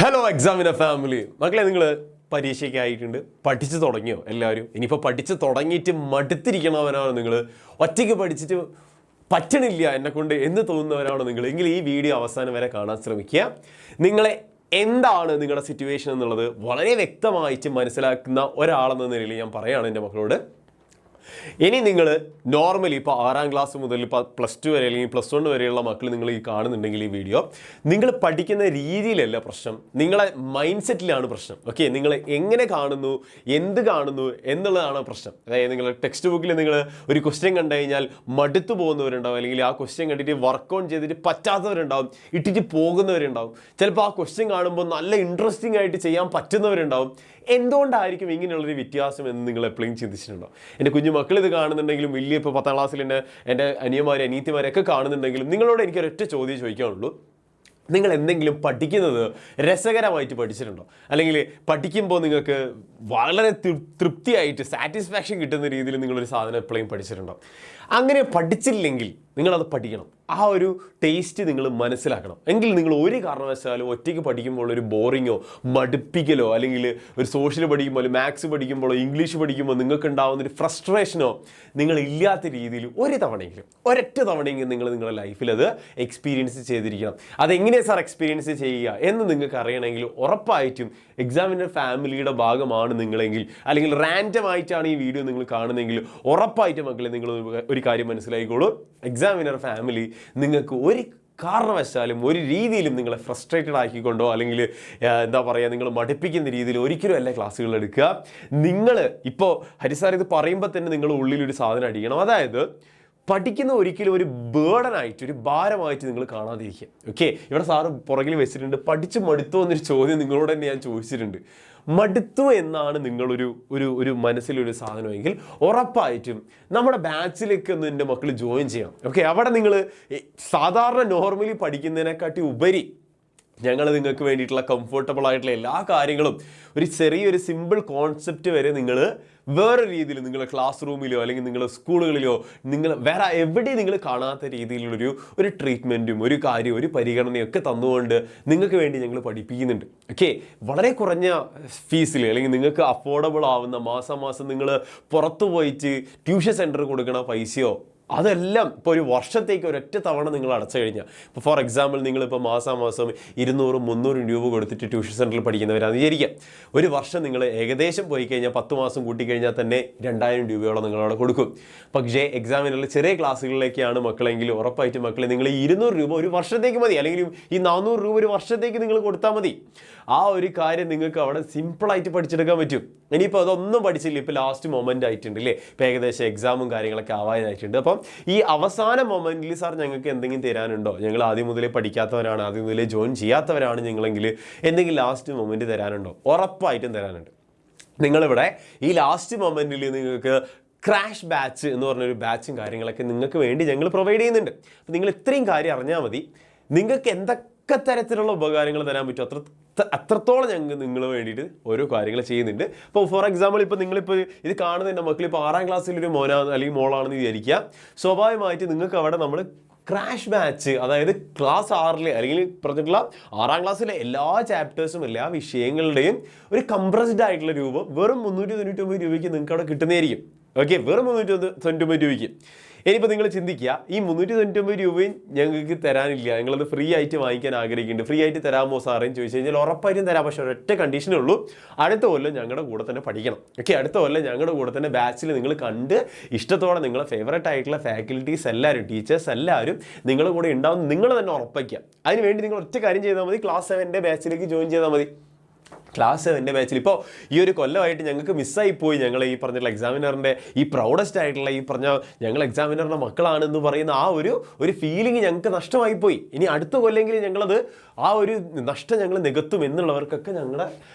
Hello examiner family മക്കളെ, നിങ്ങൾ പരീക്ഷയ്ക്കായിട്ടുണ്ട്, പഠിച്ചു തുടങ്ങിയോ എല്ലാവരും? ഇനിയിപ്പോൾ പഠിച്ച് തുടങ്ങിയിട്ട് മടുത്തിരിക്കണവരാണ് നിങ്ങൾ, ഒറ്റയ്ക്ക് പഠിച്ചിട്ട് പറ്റണില്ല എന്നെക്കൊണ്ട് എന്ന് തോന്നുന്നവരാണ് നിങ്ങൾ എങ്കിൽ ഈ വീഡിയോ അവസാനം വരെ കാണാൻ ശ്രമിക്കുക. നിങ്ങളെ എന്താണ് നിങ്ങളുടെ സിറ്റുവേഷൻ എന്നുള്ളത് വളരെ വ്യക്തമായിട്ട് മനസ്സിലാക്കുന്ന ഒരാളെന്ന നിലയിൽ ഞാൻ പറയുകയാണ് എൻ്റെ മക്കളോട്. ഇനി നിങ്ങൾ നോർമലി ഇപ്പോൾ 6ാം ക്ലാസ് മുതൽ ഇപ്പോൾ +2 വരെ അല്ലെങ്കിൽ +1 വരെയുള്ള മക്കൾ നിങ്ങൾ ഈ കാണുന്നുണ്ടെങ്കിൽ ഈ വീഡിയോ, നിങ്ങൾ പഠിക്കുന്ന രീതിയിലല്ല പ്രശ്നം, നിങ്ങളെ മൈൻഡ് സെറ്റിലാണ് പ്രശ്നം. ഓക്കെ, നിങ്ങൾ എങ്ങനെ കാണുന്നു, എന്ത് കാണുന്നു എന്നുള്ളതാണ് പ്രശ്നം. അതായത് നിങ്ങൾ ടെക്സ്റ്റ് ബുക്കിൽ നിങ്ങൾ ഒരു ക്വസ്റ്റ്യൻ കണ്ടു കഴിഞ്ഞാൽ മടുത്തു പോകുന്നവരുണ്ടാവും, അല്ലെങ്കിൽ ആ ക്വസ്റ്റ്യൻ കണ്ടിട്ട് വർക്ക് ഓൺ ചെയ്തിട്ട് പറ്റാത്തവരുണ്ടാവും, ഇട്ടിട്ട് പോകുന്നവരുണ്ടാവും. ചിലപ്പോൾ ആ ക്വസ്റ്റ്യൻ കാണുമ്പോൾ നല്ല ഇൻട്രസ്റ്റിംഗ് ആയിട്ട് ചെയ്യാൻ പറ്റുന്നവരുണ്ടാവും. എന്തുകൊണ്ടായിരിക്കും ഇങ്ങനെയുള്ളൊരു വ്യത്യാസം എന്ന് നിങ്ങൾ എപ്പോഴും ചിന്തിച്ചിട്ടുണ്ടോ? എൻ്റെ കുഞ്ഞു മക്കൾ ഇത് കാണുന്നുണ്ടെങ്കിലും, വലിയ ഇപ്പോൾ 10ാം ക്ലാസ്സിൽ എൻ്റെ അനിയന്മാരും അനീത്തിമാരൊക്കെ കാണുന്നുണ്ടെങ്കിലും, നിങ്ങളോട് എനിക്കൊരൊറ്റ ചോദ്യം ചോദിക്കാനുള്ളൂ. നിങ്ങൾ എന്തെങ്കിലും പഠിക്കുന്നത് രസകരമായിട്ട് പഠിച്ചിട്ടുണ്ടോ? അല്ലെങ്കിൽ പഠിക്കുമ്പോൾ നിങ്ങൾക്ക് വളരെ തൃപ്തിയായിട്ട് സാറ്റിസ്ഫാക്ഷൻ കിട്ടുന്ന രീതിയിൽ നിങ്ങളൊരു സാധനം എപ്പോഴും പഠിച്ചിട്ടുണ്ടോ? അങ്ങനെ പഠിച്ചില്ലെങ്കിൽ നിങ്ങളത് പഠിക്കണം. ആ ഒരു ടേസ്റ്റ് നിങ്ങൾ മനസ്സിലാക്കണം. എങ്കിൽ നിങ്ങൾ ഒരു കാരണവശാലും ഒറ്റയ്ക്ക് പഠിക്കുമ്പോൾ ഒരു ബോറിങ്ങോ മടുപ്പിക്കലോ, അല്ലെങ്കിൽ ഒരു സോഷ്യൽ പഠിക്കുമ്പോൾ, മാത്സ് പഠിക്കുമ്പോഴോ, ഇംഗ്ലീഷ് പഠിക്കുമ്പോൾ നിങ്ങൾക്ക് ഉണ്ടാകുന്നൊരു ഫ്രസ്ട്രേഷനോ നിങ്ങൾ ഇല്ലാത്ത രീതിയിൽ ഒരൊറ്റ തവണയെങ്കിലും നിങ്ങൾ നിങ്ങളുടെ ലൈഫിൽ അത് എക്സ്പീരിയൻസ് ചെയ്തിരിക്കണം. അതെങ്ങനെയാണ് സാർ എക്സ്പീരിയൻസ് ചെയ്യുക എന്ന് നിങ്ങൾക്ക് അറിയണമെങ്കിൽ ഉറപ്പായിട്ടും എക്സാമിനർ ഫാമിലിയുടെ ഭാഗമാണ് നിങ്ങളെങ്കിൽ, അല്ലെങ്കിൽ റാൻഡം ആയിട്ടാണ് ഈ വീഡിയോ നിങ്ങൾ കാണുന്നതെങ്കിൽ, ഉറപ്പായിട്ടും മക്കളെ നിങ്ങൾ ഒരു കാര്യം മനസ്സിലാക്കിക്കോളൂ. എക്സാമിനർ ഫാമിലി നിങ്ങൾക്ക് ഒരു കാരണവശാലും ഒരു രീതിയിലും നിങ്ങളെ ഫ്രസ്ട്രേറ്റഡ് ആക്കിക്കൊണ്ടോ, അല്ലെങ്കിൽ എന്താ പറയുക, നിങ്ങൾ മടുപ്പിക്കുന്ന രീതിയിൽ ഒരിക്കലും അല്ല ക്ലാസ്സുകൾ എടുക്കുക. നിങ്ങൾ ഇപ്പോൾ ഹരിസാർ ഇത് പറയുമ്പോൾ തന്നെ നിങ്ങളുടെ ഉള്ളിലൊരു സാധനം അടിക്കണം. അതായത് പഠിക്കുന്ന ഒരിക്കലും ഒരു ബേർഡനായിട്ട്, ഒരു ഭാരമായിട്ട് നിങ്ങൾ കാണാതിരിക്കുക. ഓക്കെ, ഇവിടെ സാറ് പുറകിൽ വെച്ചിട്ടുണ്ട്, പഠിച്ച് മടുത്തോ എന്നൊരു ചോദ്യം നിങ്ങളോട് തന്നെ ഞാൻ ചോദിച്ചിട്ടുണ്ട്. മടുത്തു എന്നാണ് നിങ്ങളൊരു ഒരു മനസ്സിലൊരു സാധനമെങ്കിൽ ഉറപ്പായിട്ടും നമ്മുടെ ബാച്ചിലേക്ക് ഒന്ന് എൻ്റെ മക്കൾ ജോയിൻ ചെയ്യണം. ഓക്കെ, അവിടെ നിങ്ങൾ സാധാരണ നോർമലി പഠിക്കുന്നതിനെക്കാട്ടി ഉപരി ഞങ്ങൾ നിങ്ങൾക്ക് വേണ്ടിയിട്ടുള്ള കംഫർട്ടബിൾ ആയിട്ടുള്ള എല്ലാ കാര്യങ്ങളും, ഒരു ചെറിയൊരു സിമ്പിൾ കോൺസെപ്റ്റ് വരെ നിങ്ങൾ വേറെ രീതിയിൽ നിങ്ങളുടെ ക്ലാസ് റൂമിലോ അല്ലെങ്കിൽ നിങ്ങളുടെ സ്കൂളുകളിലോ നിങ്ങൾ വേറെ എവിടെ നിങ്ങൾ കാണാത്ത രീതിയിലുള്ളൊരു ട്രീറ്റ്മെൻറ്റും ഒരു കാര്യവും ഒരു പരിഗണനയൊക്കെ തന്നുകൊണ്ട് നിങ്ങൾക്ക് വേണ്ടി ഞങ്ങൾ പഠിപ്പിക്കുന്നുണ്ട്. ഓക്കെ, വളരെ കുറഞ്ഞ ഫീസിൽ, അല്ലെങ്കിൽ നിങ്ങൾക്ക് അഫോർഡബിൾ ആവുന്ന മാസം നിങ്ങൾ പുറത്തു പോയിട്ട് ട്യൂഷൻ സെൻറ്റർ കൊടുക്കണ പൈസയോ അതെല്ലാം ഇപ്പോൾ ഒരു വർഷത്തേക്ക് ഒരൊറ്റ തവണ നിങ്ങൾ അടച്ചു കഴിഞ്ഞാൽ, ഇപ്പോൾ ഫോർ എക്സാമ്പിൾ നിങ്ങളിപ്പോൾ മാസം 200-300 രൂപ കൊടുത്തിട്ട് ട്യൂഷൻ സെൻറ്ററിൽ പഠിക്കുന്നവരാണെന്ന് വിചാരിക്കാം. ഒരു വർഷം നിങ്ങൾ ഏകദേശം പോയി കഴിഞ്ഞാൽ 10 മാസം കൂട്ടിക്കഴിഞ്ഞാൽ തന്നെ 2000 രൂപയോളം നിങ്ങളവിടെ കൊടുക്കും. പക്ഷേ എക്സാമിനുള്ള ചെറിയ ക്ലാസ്സുകളിലേക്കാണ് മക്കളെങ്കിൽ ഉറപ്പായിട്ടും മക്കളെ നിങ്ങൾ ഈ 200 രൂപ ഒരു വർഷത്തേക്ക് മതി, അല്ലെങ്കിൽ ഈ 400 രൂപ ഒരു വർഷത്തേക്ക് നിങ്ങൾ കൊടുത്താൽ മതി. ആ ഒരു കാര്യം നിങ്ങൾക്ക് അവിടെ സിമ്പിളായിട്ട് പഠിച്ചെടുക്കാൻ പറ്റും. ഇനിയിപ്പോൾ അതൊന്നും പഠിച്ചില്ല, ഇപ്പോൾ ലാസ്റ്റ് മൊമെൻ്റ് ആയിട്ടുണ്ട് അല്ലേ, ഇപ്പോൾ ഏകദേശം എക്സാമും കാര്യങ്ങളൊക്കെ ആവാനായിട്ടുണ്ട്. അപ്പം ഈ അവസാന മൊമെൻറ്റിൽ സാർ ഞങ്ങൾക്ക് എന്തെങ്കിലും തരാനുണ്ടോ, ഞങ്ങൾ ആദ്യം മുതലേ പഠിക്കാത്തവരാണ്, ആദ്യം മുതലേ ജോയിൻ ചെയ്യാത്തവരാണ് ഞങ്ങളെങ്കിൽ എന്തെങ്കിലും ലാസ്റ്റ് മൊമെൻറ്റ് തരാനുണ്ടോ? ഉറപ്പായിട്ടും തരാനുണ്ട്. നിങ്ങളിവിടെ ഈ ലാസ്റ്റ് മൊമെൻറ്റിൽ നിങ്ങൾക്ക് ക്രാഷ് ബാച്ച് എന്ന് പറഞ്ഞൊരു ബാച്ചും കാര്യങ്ങളൊക്കെ നിങ്ങൾക്ക് വേണ്ടി ഞങ്ങൾ പ്രൊവൈഡ് ചെയ്യുന്നുണ്ട്. അപ്പോൾ നിങ്ങൾ ഇത്രയും കാര്യം അറിഞ്ഞാൽ മതി. നിങ്ങൾക്ക് എന്തൊക്കെ തരത്തിലുള്ള ഉപകാരങ്ങൾ തരാൻ പറ്റും അത്രത്തോളം ഞങ്ങൾ നിങ്ങൾ വേണ്ടിയിട്ട് ഓരോ കാര്യങ്ങൾ ചെയ്യുന്നുണ്ട്. ഇപ്പോൾ ഫോർ എക്സാമ്പിൾ ഇപ്പോൾ നിങ്ങളിപ്പോൾ ഇത് കാണുന്നതിൻ്റെ മക്കൾ ഇപ്പോൾ 6ാം ക്ലാസ്സിലൊരു മോനാണ് അല്ലെങ്കിൽ മോളാണെന്ന് വിചാരിക്കുക. സ്വാഭാവികമായിട്ട് നിങ്ങൾക്ക് അവിടെ നമ്മൾ ക്രാഷ് ബാച്ച്, അതായത് ക്ലാസ് 6ൽ അല്ലെങ്കിൽ പറഞ്ഞിട്ടുള്ള 6ാം ക്ലാസ്സിലെ എല്ലാ ചാപ്റ്റേഴ്സും എല്ലാ വിഷയങ്ങളുടെയും ഒരു കംപ്രസ്ഡ് ആയിട്ടുള്ള രൂപം വെറും 399 രൂപയ്ക്ക് നിങ്ങൾക്ക് അവിടെ കിട്ടുന്നതായിരിക്കും. ഓക്കെ, വെറും 399 രൂപയ്ക്ക്. ഇനിയിപ്പോൾ നിങ്ങൾ ചിന്തിക്കുക, ഈ 399 രൂപയും ഞങ്ങൾക്ക് തരാനില്ല, ഞങ്ങളത് ഫ്രീ ആയിട്ട് വാങ്ങിക്കാൻ ആഗ്രഹിക്കുന്നുണ്ട്, ഫ്രീ ആയിട്ട് തരാമോ സാറേന്ന് ചോദിച്ചു കഴിഞ്ഞാൽ ഉറപ്പായിട്ടും തരാം. പക്ഷേ ഒരൊറ്റ കണ്ടീഷനേ ഉള്ളൂ, അടുത്ത കൊല്ലം ഞങ്ങളുടെ കൂടെ തന്നെ പഠിക്കണം. ഓക്കെ, അടുത്ത കൊല്ലം ഞങ്ങളുടെ കൂടെ തന്നെ ബാച്ചിൽ നിങ്ങൾ കണ്ട് ഇഷ്ടത്തോടെ നിങ്ങളെ ഫേവറേറ്റ് ആയിട്ടുള്ള ഫാക്കൽറ്റീസ് എല്ലാവരും, ടീച്ചേഴ്സ് എല്ലാവരും നിങ്ങളുടെ കൂടെ ഉണ്ടാവും, നിങ്ങൾ തന്നെ ഉറപ്പിക്കുക. അതിനുവേണ്ടി നിങ്ങൾ ഒറ്റ കാര്യം ചെയ്താൽ മതി, ക്ലാസ് 7 ബാച്ചിലേക്ക് ജോയിൻ ചെയ്താൽ മതി. ക്ലാസ് 7 ബാച്ചിൽ ഇപ്പോൾ ഈ ഒരു കൊല്ലമായിട്ട് ഞങ്ങൾക്ക് മിസ്സായിപ്പോയി, ഞങ്ങൾ ഈ പറഞ്ഞിട്ടുള്ള എക്സാമിനറിൻ്റെ ഈ പ്രൗഡസ്റ്റ് ആയിട്ടുള്ള ഈ പറഞ്ഞ ഞങ്ങൾ എക്സാമിനറിൻ്റെ മക്കളാണെന്ന് പറയുന്ന ആ ഒരു ഫീലിംഗ് ഞങ്ങൾക്ക് നഷ്ടമായിപ്പോയി. ഇനി അടുത്ത കൊല്ലെങ്കിലും ഞങ്ങളത് ആ ഒരു നഷ്ടം ഞങ്ങൾ നികത്തും എന്നുള്ളവർക്കൊക്കെ ഞങ്ങളുടെ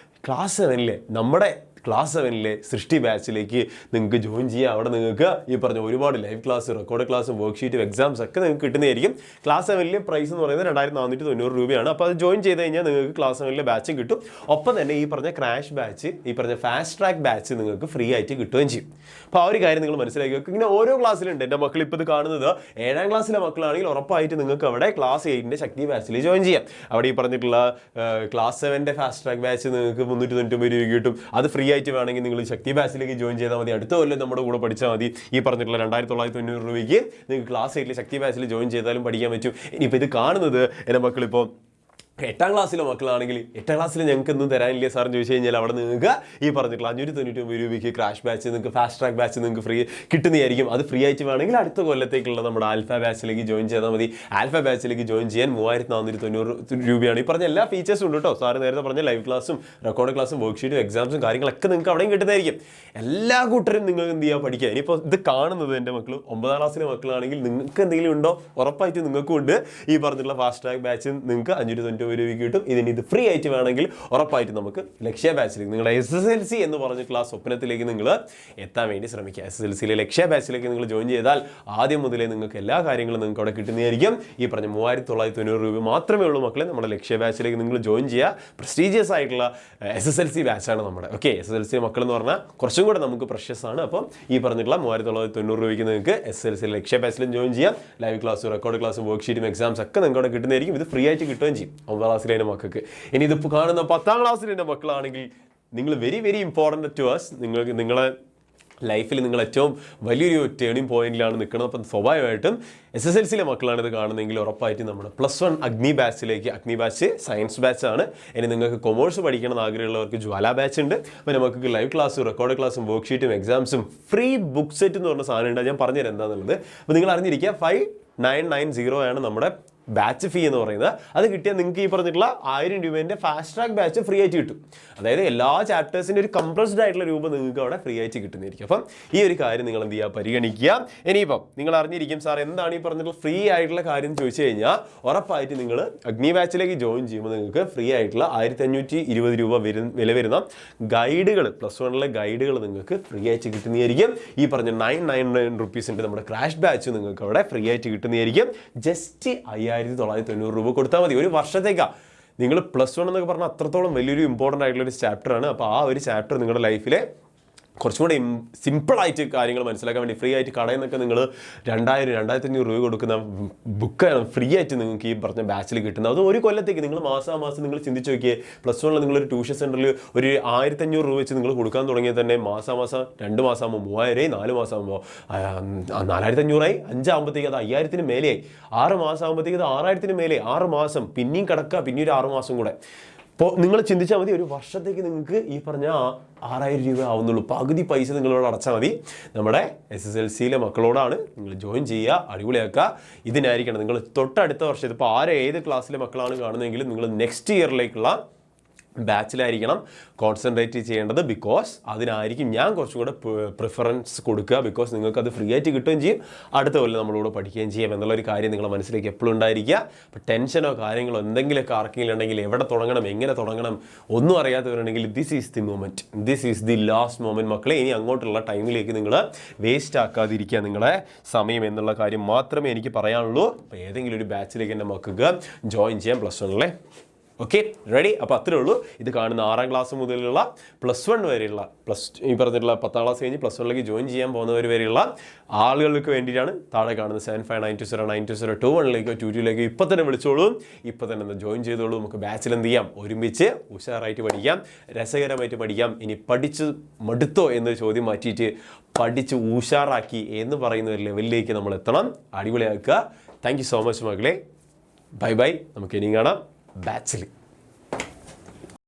ക്ലാസ് 7 നമ്മുടെ ക്ലാസ് 7-ലെ സൃഷ്ടി ബാച്ചിലേക്ക് നിങ്ങൾക്ക് ജോയിൻ ചെയ്യാം. അവിടെ നിങ്ങൾക്ക് ഈ പറഞ്ഞ ഒരുപാട് ലൈവ് ക്ലാസ്, റെക്കോർഡ് ക്ലാസ്സും വർക്ക്ഷീറ്റും എക്സാംസ് ഒക്കെ നിങ്ങൾക്ക് കിട്ടുന്നതായിരിക്കും. ക്ലാസ് 7-ലെ പ്രൈസ് എന്ന് പറയുന്നത് 2490 രൂപയാണ്. അപ്പോൾ അത് ജോയിൻ ചെയ്ത് കഴിഞ്ഞാൽ നിങ്ങൾക്ക് ക്ലാസ് 7-ലെ ബാച്ചും കിട്ടും. ഒപ്പം തന്നെ ഈ പറഞ്ഞ ക്രാഷ് ബാച്ച്, ഈ പറഞ്ഞ ഫാസ്റ്റ് ട്രാക്ക് ബാച്ച് നിങ്ങൾക്ക് ഫ്രീ ആയിട്ട് കിട്ടുകയും ചെയ്യും. അപ്പോൾ ആ ഒരു കാര്യം നിങ്ങൾ മനസ്സിലാക്കി വെക്കുക. ഇങ്ങനെ ഓരോ ക്ലാസ്സിലുണ്ട്. എൻ്റെ മക്കൾ ഇപ്പോൾ ഇത് കാണുന്നത് 7ാം ക്ലാസ്സിലെ മക്കളാണെങ്കിൽ ഉറപ്പായിട്ട് നിങ്ങൾക്ക് അവിടെ ക്ലാസ് 8-ന്റെ ശക്തി ബാച്ചിൽ ജോയിൻ ചെയ്യാം. അവിടെ ഈ പറഞ്ഞിട്ടുള്ള ക്ലാസ് 7-ന്റെ ഫാസ്റ്റ് ട്രാക്ക് ബാച്ച് നിങ്ങൾക്ക് 399 രൂപ കിട്ടും. അത് ഫ്രീ ആയിട്ട് വേണമെങ്കിൽ നിങ്ങൾ ശക്തി ബാച്ചിലേക്ക് ജോയിൻ ചെയ്താൽ മതി. അടുത്ത കൊല്ലം നമ്മുടെ കൂടെ പഠിച്ചാൽ മതി. ഈ പറഞ്ഞിട്ടുള്ള 2990 രൂപയ്ക്ക് നിങ്ങൾക്ക് ക്ലാസ് 8-ലെ ശക്തി ബാച്ചിൽ ജോയിൻ ചെയ്താലും പഠിക്കാൻ പറ്റും. ഇനിയിപ്പോൾ ഇത് കാണുന്നത് എൻ്റെ മക്കളിപ്പോൾ 8ാം ക്ലാസ്സിലെ മക്കളാണെങ്കിൽ 8ാം ക്ലാസ്സിൽ ഞങ്ങൾക്ക് ഒന്നും തരാനില്ല സാറിന് ചോദിച്ചു കഴിഞ്ഞാൽ അവിടെ നിങ്ങൾക്ക് ഈ പറഞ്ഞിട്ടുള്ള 599 രൂപയ്ക്ക് ക്രാഷ് ബാച്ച്, നിങ്ങൾക്ക് ഫാസ്റ്റ് ട്രാക്ക് ബാച്ച് നിങ്ങൾക്ക് ഫ്രീ കിട്ടുന്നതായിരിക്കും. അത് ഫ്രീ ആയിട്ട് വേണമെങ്കിൽ അടുത്ത കൊല്ലത്തേക്കുള്ള നമ്മുടെ ആൽഫ ബാച്ചിലേക്ക് ജോയിൻ ചെയ്താൽ മതി. ആൽഫ ബാച്ചിലേക്ക് ജോയിൻ ചെയ്യാൻ 3490 രൂപയാണ്. ഈ പറഞ്ഞ എല്ലാ ഫീച്ചേഴ്സും ഉണ്ട് കേട്ടോ. സാറ് നേരത്തെ പറഞ്ഞ ലൈവ് ക്ലാസ്സും റെക്കോർഡ് ക്ലാസ്സും വർക്ക്ഷീറ്റും എക്സാംസും കാര്യങ്ങളൊക്കെ നിങ്ങൾക്ക് അവിടെയും കിട്ടുന്നതായിരിക്കും. എല്ലാ കൂട്ടരും നിങ്ങൾക്ക് എന്ത് ചെയ്യുക, പഠിക്കുക. ഇനിയിപ്പോൾ ഇത് കാണുന്നത് എൻ്റെ മക്കൾ 9ാം ക്ലാസ്സിലെ മക്കളാണെങ്കിൽ നിങ്ങൾക്ക് എന്തെങ്കിലും ഉണ്ടോ, ഉറപ്പായിട്ട് നിങ്ങൾക്കും ഉണ്ട്. ഈ പറഞ്ഞിട്ടുള്ള ഫാസ്റ്റ് ട്രാക്ക് ബാച്ച് നിങ്ങൾക്ക് 590 രൂപയ്ക്ക് കിട്ടും. ഇത് ഫ്രീ ആയിട്ട് വേണമെങ്കിൽ ഉറപ്പായിട്ട് നമുക്ക് ലക്ഷ്യ ബാച്ചിലേക്ക്, നിങ്ങളുടെ SSLC എന്ന് പറഞ്ഞിട്ടുള്ള സ്വപ്നത്തിലേക്ക് നിങ്ങൾ എത്താൻ വേണ്ടി ശ്രമിക്കുക. SSLCയിലെ ലക്ഷ്യ ബാച്ചിലേക്ക് നിങ്ങൾ ജോയിൻ ചെയ്താൽ ആദ്യം മുതലേ നിങ്ങൾക്ക് എല്ലാ കാര്യങ്ങളും നിങ്ങൾക്ക് അവിടെ കിട്ടുന്നതായിരിക്കും. ഈ പറഞ്ഞ 3990 രൂപ മാത്രമേ ഉള്ളൂ മക്കളെ. നമ്മുടെ ലക്ഷ്യ ബാച്ചിലേക്ക് നിങ്ങൾ ജോയിൻ ചെയ്യുക. പ്രസ്റ്റീജിയസ് ആയിട്ടുള്ള SSLC ബാച്ചാണ് നമ്മുടെ. ഓക്കെ, SSLC മക്കൾ എന്ന് പറഞ്ഞാൽ കുറച്ചും കൂടെ നമുക്ക് പ്രഷ്യസ് ആണ്. അപ്പം ഈ പറഞ്ഞിട്ടുള്ള 3990 രൂപയ്ക്ക് നിങ്ങൾക്ക് SSLC ലക്ഷ്യ ബാച്ചിലും ജോയിൻ ചെയ്യാം. ലൈവ് ക്ലാസ്സും റെക്കോർഡ് ക്ലാസ്സും വർക്ക്ഷീറ്റും എക്സാംസ് ഒക്കെ നിങ്ങൾക്ക് അവിടെ കിട്ടുന്നതായിരിക്കും. ഇത് ഫ്രീ ആയിട്ട് കിട്ടുകയും ചെയ്യും 9ാം ക്ലാസ്സിലെ എൻ്റെ മക്കൾക്ക്. ഇനി ഇതിപ്പോൾ കാണുന്ന 10ാം ക്ലാസ്സിലെ എൻ്റെ മക്കളാണെങ്കിൽ നിങ്ങൾ very very important to us. നിങ്ങളെ ലൈഫിൽ നിങ്ങൾ ഏറ്റവും വലിയൊരു ടേണിംഗ് പോയിന്റിലാണ് നിൽക്കുന്നത്. അപ്പം സ്വാഭാവികമായിട്ടും SSLCയിലെ മക്കളാണ് ഇത് കാണുന്നതെങ്കിൽ ഉറപ്പായിട്ട് നമ്മുടെ +1 അഗ്നി ബാച്ചിലേക്ക്, അഗ്നി ബാച്ച് സയൻസ് ബാച്ചാണ്. ഇനി നിങ്ങൾക്ക് കൊമേഴ്സ് പഠിക്കണം ആഗ്രഹമുള്ളവർക്ക് ജ്വാല ബാച്ച് ഉണ്ട്. അപ്പോൾ നമുക്ക് ലൈവ് ക്ലാസ്സും റെക്കോർഡ് ക്ലാസ്സും വർക്ക്ഷീറ്റും എക്സാംസും ഫ്രീ ബുക്ക് സെറ്റ് എന്ന് പറഞ്ഞ സാധനം ഉണ്ട്. ഞാൻ പറഞ്ഞുതരാം എന്താണെന്നുള്ളത്. അപ്പോൾ നിങ്ങൾ അറിഞ്ഞിരിക്കുക 5990 ആണ് നമ്മുടെ ബാച്ച് ഫീ എന്ന് പറയുന്നത്. അത് കിട്ടിയാൽ നിങ്ങൾക്ക് ഈ പറഞ്ഞിട്ടുള്ള 1000 രൂപേൻ്റെ ഫാസ്റ്റ് ട്രാക്ക് ബാച്ച് ഫ്രീ ആയിട്ട് കിട്ടും. അതായത് എല്ലാ ചാപ്റ്റേഴ്സിൻ്റെ ഒരു കംപ്രസ്ഡ് ആയിട്ടുള്ള രൂപം നിങ്ങൾക്ക് അവിടെ ഫ്രീ ആയിട്ട് കിട്ടുന്നതായിരിക്കും. അപ്പം ഈ ഒരു കാര്യം നിങ്ങൾ എന്ത് ചെയ്യുക, പരിഗണിക്കുക. ഇനിയിപ്പം നിങ്ങൾ അറിഞ്ഞിരിക്കും സാർ എന്താണ് ഈ പറഞ്ഞിട്ടുള്ള ഫ്രീ ആയിട്ടുള്ള കാര്യം എന്ന് ചോദിച്ചു കഴിഞ്ഞാൽ ഉറപ്പായിട്ട് നിങ്ങൾ അഗ്നി ബാച്ചിലേക്ക് ജോയിൻ ചെയ്യുമ്പോൾ നിങ്ങൾക്ക് ഫ്രീ ആയിട്ടുള്ള 1520 രൂപ വില വരുന്ന ഗൈഡുകൾ, +1-ലെ ഗൈഡുകൾ നിങ്ങൾക്ക് ഫ്രീ ആയിട്ട് കിട്ടുന്നതായിരിക്കും. ഈ പറഞ്ഞ 999 റുപ്പീസിൻ്റെ നമ്മുടെ ക്രാഷ് ബാച്ച് നിങ്ങൾക്ക് അവിടെ ഫ്രീ ആയിട്ട് കിട്ടുന്നതായിരിക്കും. ജസ്റ്റ് 5990 രൂപ കൊടുത്താൽ മതി ഒരു വർഷത്തേക്കാണ്. നിങ്ങൾ +1 എന്നൊക്കെ പറഞ്ഞാൽ അത്രത്തോളം വലിയൊരു ഇമ്പോർട്ടൻ്റ് ആയിട്ടുള്ളൊരു ചാപ്റ്ററാണ്. അപ്പോൾ ആ ഒരു ചാപ്റ്റർ നിങ്ങളുടെ ലൈഫിലെ കുറച്ചും കൂടെ സിമ്പിളായിട്ട് കാര്യങ്ങൾ മനസ്സിലാക്കാൻ വേണ്ടി ഫ്രീ ആയിട്ട് കടയിൽ നിന്നൊക്കെ നിങ്ങൾ 2000-2500 രൂപ കൊടുക്കുന്ന ബുക്കാണ് ഫ്രീ ആയിട്ട് നിങ്ങൾക്ക് ഈ പറഞ്ഞ ബാച്ചിൽ കിട്ടുന്നത്. അത് ഒരു കൊല്ലത്തേക്ക് നിങ്ങൾ മാസം നിങ്ങൾ ചിന്തിച്ച് നോക്കിയേ. +1-ൽ നിങ്ങളൊരു ട്യൂഷൻ സെൻറ്ററിൽ ഒരു 1500 രൂപ വെച്ച് നിങ്ങൾ കൊടുക്കാൻ തുടങ്ങിയാൽ തന്നെ മാസം 2 മാസമാകുമ്പോൾ 3000, 4 മാസമാകുമ്പോൾ 4500, 5 ആകുമ്പോഴത്തേക്ക് അത് 5000-ന് മേലെയായി, 6 മാസം ആകുമ്പോഴത്തേക്ക് അത് 6000-ന് മേലെ, 6 മാസം പിന്നെയും കിടക്കുക, പിന്നെ ഒരു 6 മാസം കൂടെ. അപ്പോൾ നിങ്ങൾ ചിന്തിച്ചാൽ മതി ഒരു വർഷത്തേക്ക് നിങ്ങൾക്ക് ഈ പറഞ്ഞ 6000 രൂപ ആവുന്നുള്ളൂ. പകുതി പൈസ നിങ്ങളോട് അടച്ചാൽ മതി. നമ്മുടെ SSLCയിലെ മക്കളോടാണ് നിങ്ങൾ ജോയിൻ ചെയ്യുക, അടിപൊളിയാക്കുക. ഇതിനായിരിക്കണം നിങ്ങൾ തൊട്ടടുത്ത വർഷം, ഇതിപ്പോൾ ഏത് ക്ലാസ്സിലെ മക്കളാണ് കാണുന്നതെങ്കിലും നിങ്ങൾ നെക്സ്റ്റ് ഇയറിലേക്കുള്ള ബാച്ചിലായിരിക്കണം കോൺസെൻട്രേറ്റ് ചെയ്യേണ്ടത്. ബിക്കോസ് അതിനായിരിക്കും ഞാൻ കുറച്ചും കൂടെ പ്രിഫറൻസ് കൊടുക്കുക. ബിക്കോസ് നിങ്ങൾക്കത് ഫ്രീ ആയിട്ട് കിട്ടുകയും ചെയ്യും, അടുത്ത കൊല്ലം നമ്മളോട് പഠിക്കുകയും ചെയ്യാം എന്നുള്ളൊരു കാര്യം നിങ്ങളുടെ മനസ്സിലേക്ക് എപ്പോഴും ഉണ്ടായിരിക്കുക. അപ്പോൾ ടെൻഷനോ കാര്യങ്ങളോ എന്തെങ്കിലുമൊക്കെ ആർക്കെങ്കിലും ഉണ്ടെങ്കിൽ എവിടെ തുടങ്ങണം, എങ്ങനെ തുടങ്ങണം ഒന്നും അറിയാത്തവരുണ്ടെങ്കിൽ this is the moment, this is the last moment മക്കളെ. ഇനി അങ്ങോട്ടുള്ള ടൈമിലേക്ക് നിങ്ങൾ വേസ്റ്റ് ആക്കാതിരിക്കുക നിങ്ങളെ സമയം എന്നുള്ള കാര്യം മാത്രമേ എനിക്ക് പറയാനുള്ളൂ. അപ്പോൾ ഏതെങ്കിലും ഒരു ബാച്ചിലേക്ക് എൻ്റെ മക്കൾക്ക് ജോയിൻ ചെയ്യാം +1-ലെ. Okay, ready? അപ്പോൾ അത്രേ ഉള്ളൂ. ഇത് കാണുന്ന 6ാം ക്ലാസ് മുതലുള്ള +1 വരെയുള്ള ഈ പറഞ്ഞിട്ടുള്ള 10ാം ക്ലാസ് കഴിഞ്ഞ് +1-ലേക്ക് ജോയിൻ ചെയ്യാൻ പോകുന്നവർ വരെയുള്ള ആളുകൾക്ക് വേണ്ടിയിട്ടാണ് താഴെ കാണുന്നത് 7592092021-ലേക്കോ 22-ലേക്കോ ഇപ്പോൾ തന്നെ വിളിച്ചോളൂ, ഇപ്പോൾ തന്നെ ജോയിൻ ചെയ്തോളൂ. നമുക്ക് ബാച്ചിൽ എന്ത് ചെയ്യാം, ഒരുമിച്ച് ഉഷാറായിട്ട് പഠിക്കാം, രസകരമായിട്ട് പഠിക്കാം. ഇനി പഠിച്ച് മടുത്തോ എന്നൊരു ചോദ്യം മാറ്റിയിട്ട് പഠിച്ച് ഉഷാറാക്കി എന്ന് പറയുന്ന ഒരു ലെവലിലേക്ക് നമ്മൾ എത്തണം, അടിപൊളിയാക്കുക. താങ്ക് യു സോ മച്ച് മകളെ. Bye bye. നമുക്ക് ഇനിയും കാണാം ബാച്ചിൽ.